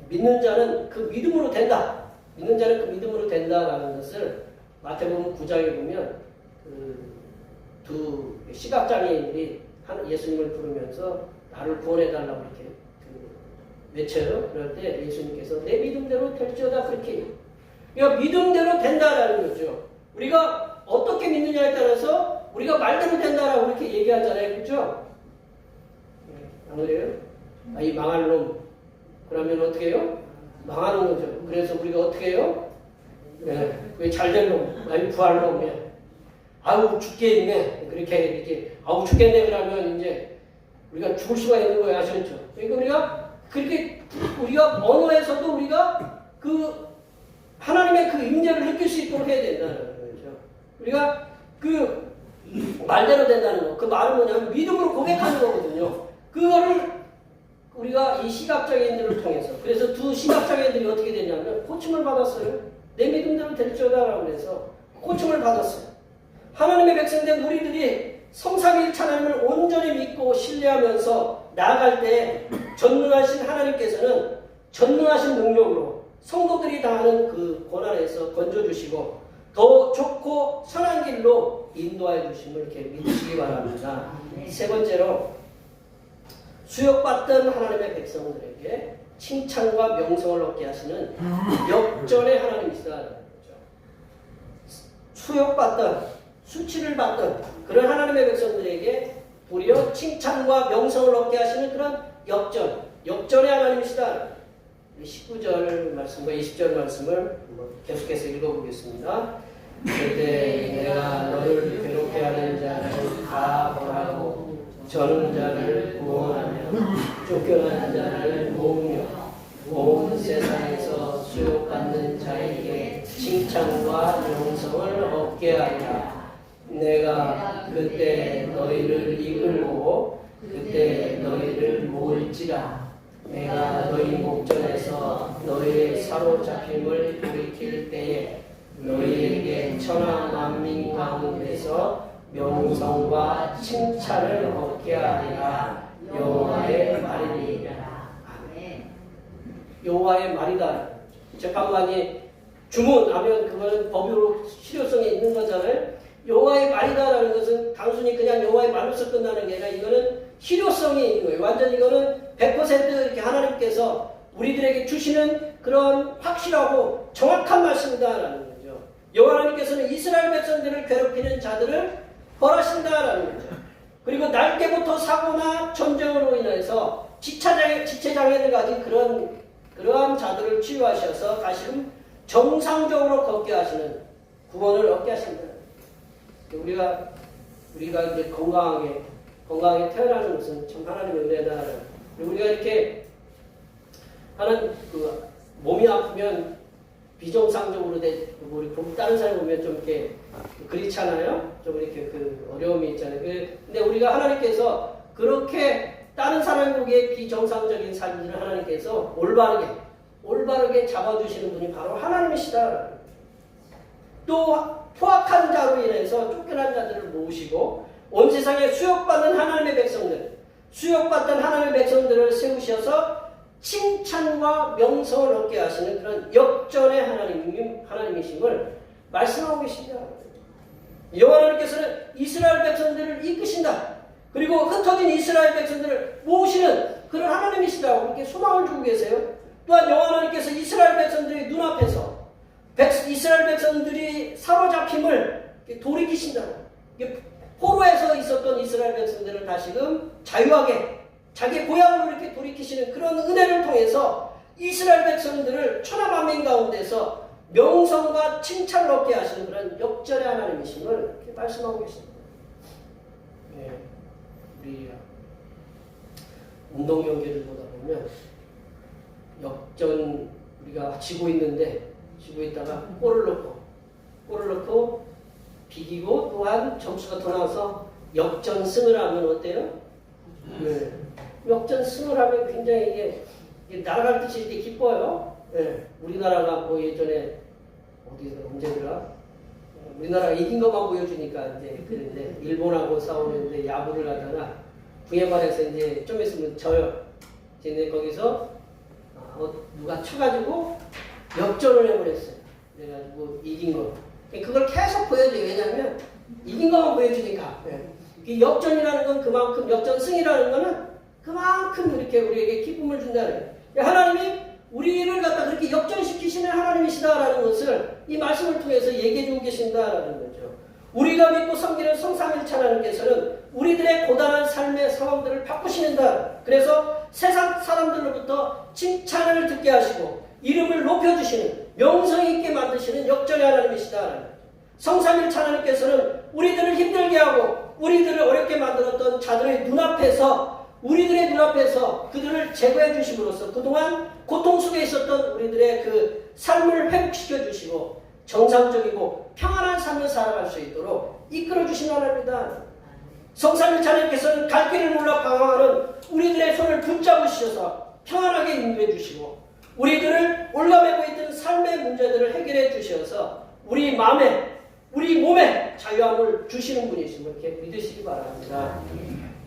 믿는 자는 그 믿음으로 된다. 믿는 자는 그 믿음으로 된다라는 것을 마태복음 9장에 보면 두 시각장애인들이 예수님을 부르면서 나를 구원해달라고 이렇게 외쳐요. 그럴 때 예수님께서 내 믿음대로 될지어다 그렇게 해요. 그러니까 믿음대로 된다라는 거죠. 우리가 어떻게 믿느냐에 따라서 우리가 말대로 된다라고 이렇게 얘기하잖아요. 그렇죠? 안 그래요? 이 망할 놈. 그러면 어떻게 해요? 망하는 거죠. 그래서 우리가 어떻게 해요? 왜 잘될 놈, 아니 부할 놈. 아우 죽게 있네. 이렇게 아우 죽겠네 그러면 이제 우리가 죽을 수가 있는 거예요. 아시겠죠? 그러니까 우리가 그렇게 우리가 언어에서도 우리가 그 하나님의 그 임재를 느낄 수 있도록 해야 된다는 거죠. 우리가 그 말대로 된다는 거. 그 말은 뭐냐면 믿음으로 고백하는 거거든요. 그거를 우리가 이 시각장애인들을 통해서 그래서 두 시각장애인들이 어떻게 되냐면 고침을 받았어요. 내 믿음대로 될지어다라고 해서 고침을 받았어요. 하나님의 백성된 우리들이 성삼위일체 하나님을 온전히 믿고 신뢰하면서 나아갈 때 전능하신 하나님께서는 전능하신 능력으로 성도들이 당하는 그 고난에서 건져주시고 더 좋고 선한 길로 인도하여 주심을 이렇게 믿으시기 바랍니다. 세 번째로 수욕받던 하나님의 백성들에게 칭찬과 명성을 얻게 하시는 역전의 하나님이시다라는 거죠. 수욕받던 수치를 받던 그런 하나님의 백성들에게 도리어 칭찬과 명성을 얻게 하시는 그런 역전의 하나님이시다. 19절 말씀과 20절 말씀을 계속해서 읽어보겠습니다. 그때 내가 너를 괴롭게 하는 자를 다 벌하고 저는 자를 구원하며 쫓겨난 자를 모으며 온 세상에서 수욕받는 자에게 칭찬과 명성을 얻게 하리라. 내가 그때 너희를 이끌고 그때 너희를 모을지라. 내가 너희 목전에서 너희의 사로잡힘을 돌이킬 때에 너희에게 천하 만민 가운데서 명성과 칭찬을 얻게 하리라. 여호와의 말이니라. 여호와의 말이다. 재판관이 주문하면 그거는 법으로 실효성이 있는 거잖아요. 여호와의 말이다라는 것은 단순히 그냥 여호와의 말로서 끝나는 게 아니라 이거는 실효성이 있는 거예요. 완전 이거는 100% 이렇게 하나님께서 우리들에게 주시는 그런 확실하고 정확한 말씀이다라는 거죠. 여호와 하나님께서는 이스라엘 백성들을 괴롭히는 자들을 벌하신다라는 거죠. 그리고 날때부터 사고나 전쟁으로 인해서 지체장애를 가진 그러한 자들을 치유하셔서 다시금 정상적으로 걷게 하시는 구원을 얻게 하신다. 우리가 이제 건강하게 태어나는 것은 참 하나님의 은혜다. 우리가 이렇게 몸이 아프면 비정상적으로 우리 다른 사람 보면 좀 이렇게 그렇잖아요. 좀 이렇게 어려움이 있잖아요. 근데 우리가 하나님께서 그렇게 다른 사람 보기에 비정상적인 삶들을 하나님께서 올바르게 잡아주시는 분이 바로 하나님이시다. 또 포악한 자로 인해서 쫓겨난 자들을 모으시고 온 세상에 수욕받는 하나님의 백성들을 세우셔서 칭찬과 명성을 얻게 하시는 그런 역전의 하나님이심을 말씀하고 계십니다. 여호와 하나님께서는 이스라엘 백성들을 이끄신다. 그리고 흩어진 이스라엘 백성들을 모으시는 그런 하나님이시다고 그렇게 소망을 주고 계세요. 또한 여호와 하나님께서 이스라엘 백성들의 눈앞에서 이스라엘 백성들이 사로잡힘을 돌이키신다. 포로에서 있었던 이스라엘 백성들을 다시금 자유하게 자기 고향으로 이렇게 돌이키시는 그런 은혜를 통해서 이스라엘 백성들을 천하만민 가운데서 명성과 칭찬을 얻게 하시는 그런 역전의 하나님이심을 이렇게 말씀하고 계십니다. 네, 우리 운동 경기를 보다 보면 역전 우리가 지고 있다가 골을 넣고 비기고 또한 점수가 더 나와서 역전승을 하면 어때요? 네. 역전승을 하면 굉장히 이게 날아갈 듯이 이렇게 기뻐요. 네. 우리나라가 뭐 예전에 언제더라? 우리나라가 이긴 것만 보여주니까 이제 그런데 일본하고 싸우는데 야구를 하다가 VMR에서 이제 좀 있으면 져요. 이제 거기서 누가 쳐가지고 역전을 해버렸어요. 그래가지고 이긴 거. 그걸 계속 보여줘요. 왜냐하면 이긴 것만 보여주니까. 네. 역전이라는 건 그만큼 역전승이라는 거는 그만큼 이렇게 우리에게 기쁨을 준다는 거예요. 하나님이 우리를 갖다 그렇게 역전시키시는 하나님이시다라는 것을 이 말씀을 통해서 얘기해주고 계신다라는 거죠. 우리가 믿고 섬기는 성삼일체 하나님께서는 우리들의 고단한 삶의 상황들을 바꾸시는다. 그래서 세상 사람들로부터 칭찬을 듣게 하시고 이름을 높여주시는 명성 있게 만드시는 역전의 하나님이시다. 성삼일체 하나님께서는 우리들을 힘들게 하고 우리들을 어렵게 만들었던 자들의 눈앞에서 그들을 제거해 주심으로써 그동안 고통 속에 있었던 우리들의 그 삶을 회복시켜 주시고 정상적이고 평안한 삶을 살아갈 수 있도록 이끌어 주신 하나님이다. 성삼일체 하나님께서는 갈 길을 몰라 방황하는 우리들의 손을 붙잡으셔서 평안하게 인도해 주시고 우리들을 올가매고 있던 삶의 문제들을 해결해 주셔서 우리 마음에 우리 몸에 자유함을 주시는 분이심을 이렇게 믿으시기 바랍니다.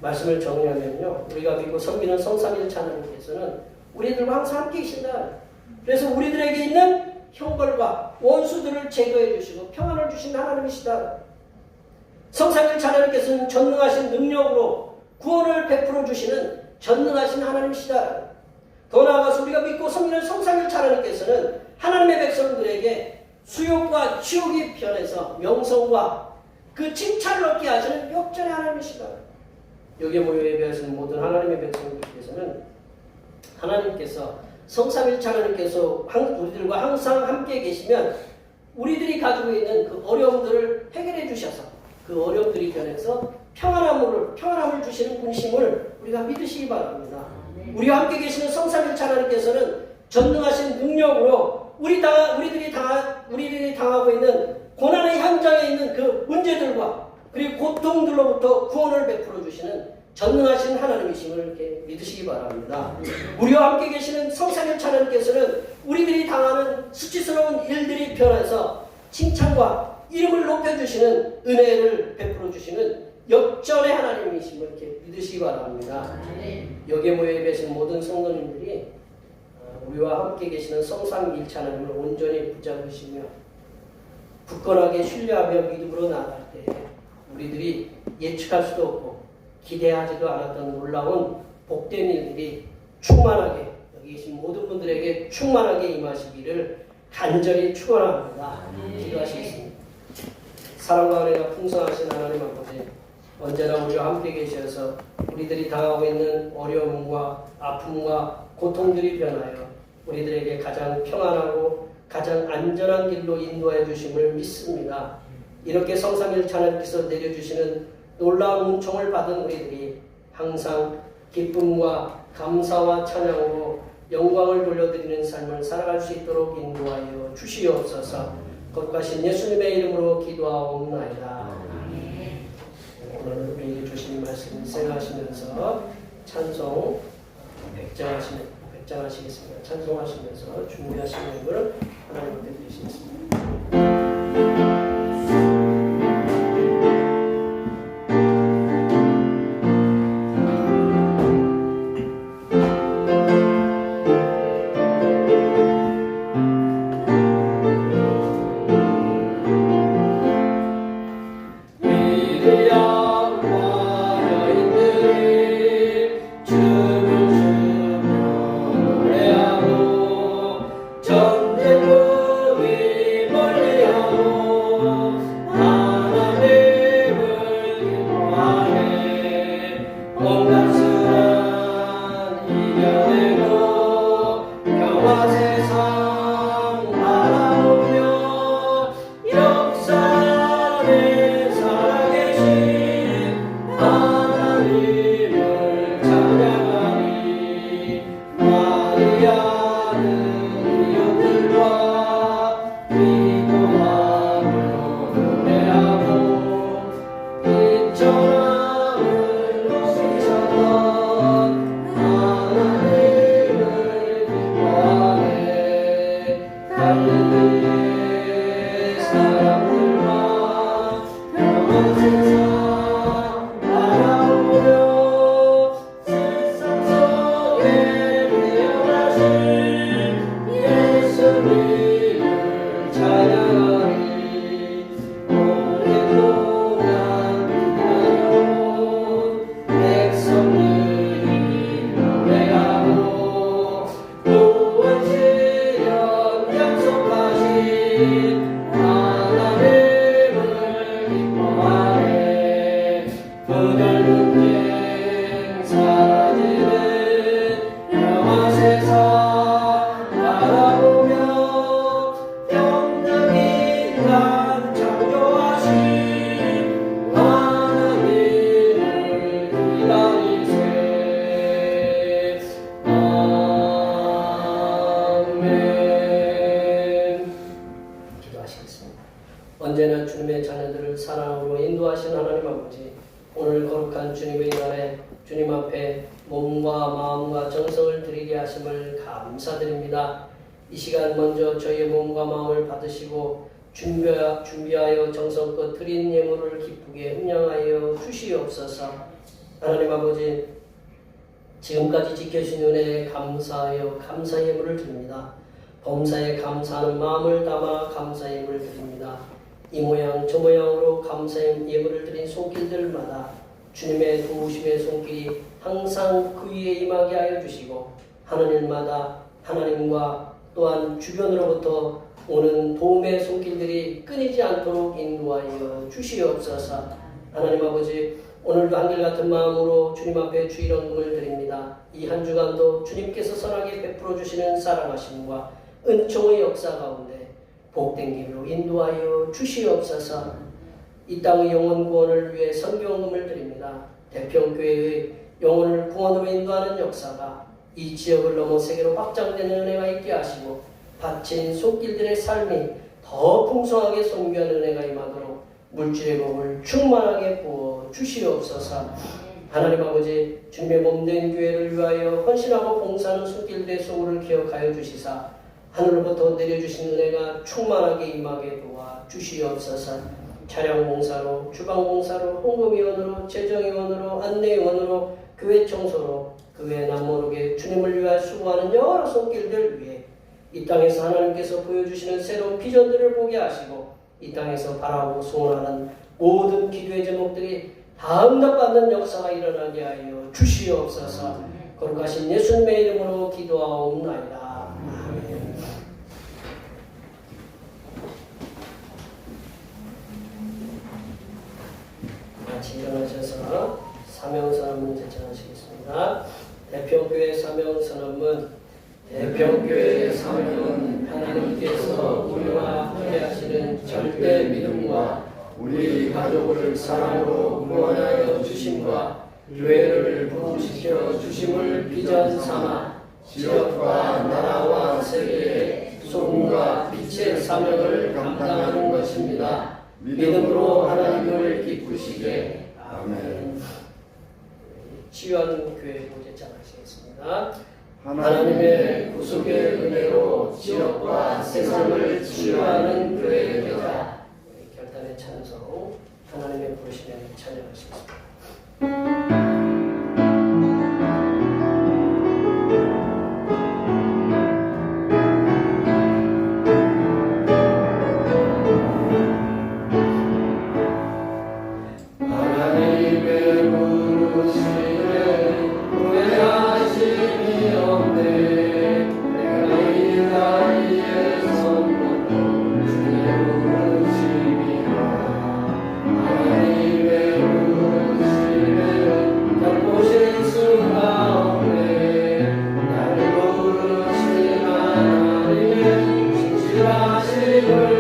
말씀을 정리하면요. 우리가 믿고 섬기는 성삼일체 하나님께서는 우리들과 항상 함께 계신다. 그래서 우리들에게 있는 형벌과 원수들을 제거해 주시고 평안을 주신 하나님이시다. 성삼일체 하나님께서는 전능하신 능력으로 구원을 베풀어 주시는 전능하신 하나님이시다. 더 나아가서 우리가 믿고 섬기는 성삼일체 하나님께서는 하나님의 백성들에게 수욕과 치욕이 변해서 명성과 그 칭찬을 얻게 하시는 역전의 하나님이시다. 여기에 모여 예배하시는 모든 하나님의 백성들께서는 하나님께서 성삼일체 하나님께서 우리들과 항상 함께 계시면 우리들이 가지고 있는 그 어려움들을 해결해 주셔서 그 어려움들이 변해서 평안함을 주시는 분심을 우리가 믿으시기 바랍니다. 우리와 함께 계시는 성삼일체 하나님께서는 전능하신 능력으로 우리들이 당하고 있는 고난의 현장에 있는 그 문제들과 그리고 고통들로부터 구원을 베풀어 주시는 전능하신 하나님이심을 이렇게 믿으시기 바랍니다. 우리와 함께 계시는 성삼일체 하나님께서는 우리들이 당하는 수치스러운 일들이 변해서 칭찬과 이름을 높여주시는 은혜를 베풀어 주시는 역전의 하나님이심을 이렇게 믿으시기 바랍니다. 여기에 모여 계신 모든 성도님들이 우리와 함께 계시는 성삼일체 하나님을 온전히 붙잡으시며 굳건하게 신뢰하며 믿음으로 나아갈 때 우리들이 예측할 수도 없고 기대하지도 않았던 놀라운 복된 일들이 충만하게 여기 계신 모든 분들에게 충만하게 임하시기를 간절히 축원합니다. 기도하시겠습니다. 사랑과 은혜가 풍성하신 하나님 아버지, 언제나 우리와 함께 계셔서 우리들이 당하고 있는 어려움과 아픔과 고통들이 변하여 우리들에게 가장 평안하고 가장 안전한 길로 인도해 주심을 믿습니다. 이렇게 성삼일체 하나님께서 내려주시는 놀라운 은총을 받은 우리들이 항상 기쁨과 감사와 찬양으로 영광을 돌려드리는 삶을 살아갈 수 있도록 인도하여 주시옵소서. 거룩하신 예수님의 이름으로 기도하옵나이다. 오늘 우리 주신 말씀 생각하시면서 찬송 백장하시겠습니다. 찬송하시면서 준비하시는 걸 하나님께 드리시겠습니다. 언제나 주님의 자녀들을 사랑으로 인도하신 하나님 아버지, 오늘 거룩한 주님의 날에 주님 앞에 몸과 마음과 정성을 드리게 하심을 감사드립니다. 이 시간 먼저 저희의 몸과 마음을 받으시고 준비하여 정성껏 드린 예물을 기쁘게 흠양하여 주시옵소서. 하나님 아버지, 지금까지 지켜주신 은혜에 감사하여 감사 예물을 드립니다. 범사에 감사하는 마음을 담아 감사 예물을 드립니다. 이 모양 저 모양으로 감사 예물을 드린 손길들마다 주님의 도우심의 손길이 항상 그 위에 임하게 하여 주시고 하는 일마다 하나님과 또한 주변으로부터 오는 도움의 손길들이 끊이지 않도록 인도하여 주시옵소서. 하나님 아버지, 오늘도 한결같은 마음으로 주님 앞에 주일원금을 드립니다. 이 한 주간도 주님께서 선하게 베풀어 주시는 사랑하심과 은총의 역사 가운데 복된 길로 인도하여 주시옵소서. 이 땅의 영혼 구원을 위해 선교원금을 드립니다. 대평교회의 영혼을 구원으로 인도하는 역사가 이 지역을 넘어 세계로 확장되는 은혜가 있게 하시고 바친 손길들의 삶이 더 풍성하게 선교하는 은혜가 임하도록 물질의 복을 충만하게 부어 주시옵소서. 하나님 아버지, 주님의 몸된 교회를 위하여 헌신하고 봉사하는 손길들의 소울을 기억하여 주시사 하늘로부터 내려주신 은혜가 충만하게 임하게 도와 주시옵소서. 차량봉사로, 주방봉사로, 홍보위원으로, 재정위원으로, 안내위원으로, 교회 청소로, 그 외에 남모르게 주님을 위하여 수고하는 여러 손길들 위해 이 땅에서 하나님께서 보여주시는 새로운 비전들을 보게 하시고 이 땅에서 바라고 소원하는 모든 기도의 제목들이 다 응답받는 역사가 일어나게 하여 주시옵소서. 거룩하신 예수님의 이름으로 기도하옵나이다. 아멘. 같이 일어나셔서 사명선언문 제청하시겠습니다. 대평교회 사명선언문. 대평교회의 사명은 하나님께서 우리와 함께하시는 절대 믿음과 우리 가족을 사랑으로 구원하여 주심과 교회를 부흥시켜 주심을 비전 삼아 지역과 나라와 세계에 소금과 빛의 사명을 감당하는 것입니다. 믿음으로 하나님을 기쁘시게. 아멘. 치유하는 교회 제청하시겠습니다. 하나님의 구속의 은혜로 지역과 세상을 치유하는 교회의 되자. 결단의 찬송, 하나님의 부르심에 찬양하시겠습니다. 하나님의 부르심에 후회하심이 없네. 내가 이 나이에 선포도 주의 부르심이라. 하나님의 부르심에는 엿보실 수가 없네. 나를 부르신 하나님의 신실하심을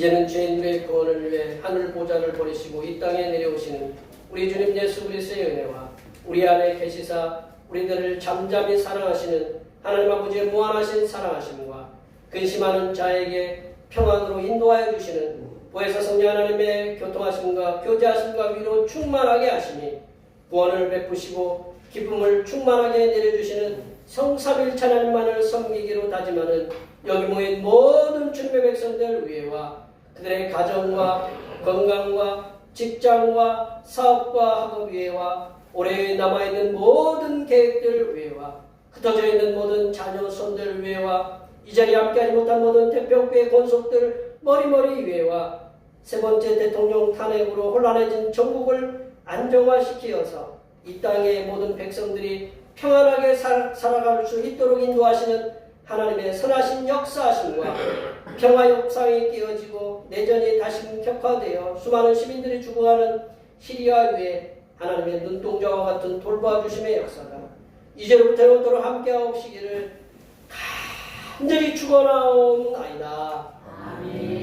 이제는 죄인들의 구원을 위해 하늘 보좌를 버리시고 이 땅에 내려오시는 우리 주님 예수 그리스도의 은혜와 우리 안에 계시사 우리들을 잠잠히 사랑하시는 하나님 아버지의 무한하신 사랑하심과 근심하는 자에게 평안으로 인도하여 주시는 보혜사 성령 하나님의 교통하심과 교제하심과 위로 충만하게 하시니 구원을 베푸시고 기쁨을 충만하게 내려주시는 성삼일체 하나님만을 섬기기로 다짐하는 여기 모인 모든 주님의 백성들 위에와 그들의 가정과 건강과 직장과 사업과 학업 위에와 올해 남아있는 모든 계획들 위에와 흩어져 있는 모든 자녀 손들 위에와 이 자리에 함께하지 못한 모든 대평교회 권속들 머리머리 위에와 세 번째 대통령 탄핵으로 혼란해진 전국을 안정화시키어서 이 땅의 모든 백성들이 평안하게 살아갈 수 있도록 인도하시는 하나님의 선하신 역사하심과 평화 협상이 깨어지고 내전이 다시 격화되어 수많은 시민들이 죽어가는 시리아 위에 하나님의 눈동자와 같은 돌봐주심의 역사가 이제로부터 영원토록 함께하옵시기를 간절히 축원하옵나이다. 아멘.